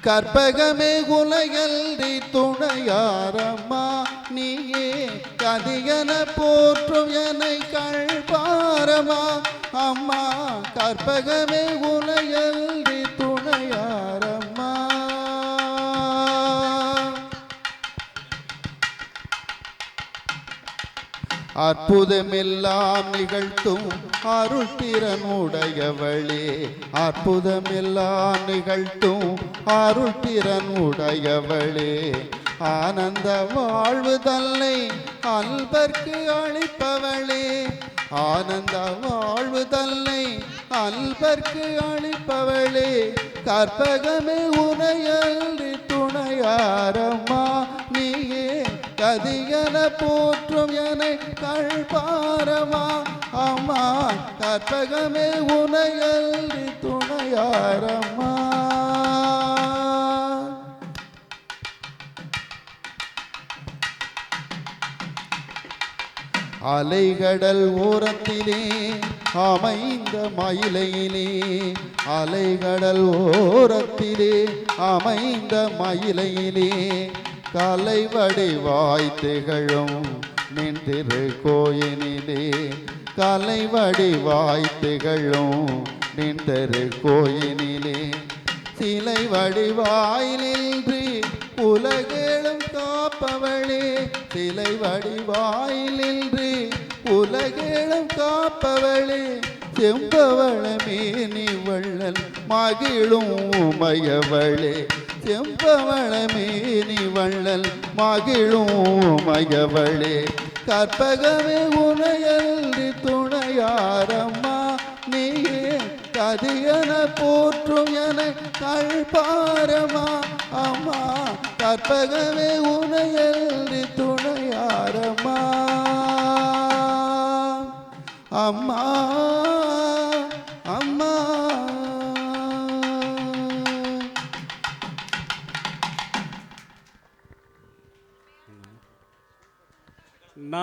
கற்பகமே உலகல்றி துணையாரம்மா நீயே கதியன போற்றும் என்னை கழ்பாரமா அம்மா கற்பகமே உலகல்றி துணையாரம்மா. அற்புதமெல்லாம் நிகழ்த்தும் அருள் திறனுடையவளே அற்புதமெல்லாம் நிகழ்த்தும் அருள் திறனுடையவளே ஆனந்த வாழ்வு தன்னை அன்பர்க்கு அளிப்பவளே ஆனந்த வாழ்வு தன்னை அன்பர்க்கு அளிப்பவளே கற்பகமே உனையல்றி துணையாரம்மா நீயே கதியன போற்றும் என கழ்பாரமா அம்மா கற்பகமே உனையல்றி துணையாரம்மா. அலைகடல் ஓரத்திலே அமைந்த மயிலையிலே அலைகடல் ஓரத்திலே அமைந்த மயிலையிலே கலை வடிவாய் திகழும் நின் திருக்கோயினிலே கலை வடிவாய் திகழும் நின் திருக்கோயினிலே சிலை வடிவாய் நின்று உலகேழும் காப்பவளே சிலை வடிவாய் நின்று உலகேழும் காப்பவளே செம்பவளமே நீ வள்ளல் மகிழும் உமையவளே செம்பவளமே நீ வள்ளல் மகிழும் உமையவளே கற்பகமே உனையல்றி துணையாரம்மா நீயே கதியன போற்றும் என கழ்பாரமா அம்மா கற்பகமே உனையல்றி துணையாரம்மா அம்மா.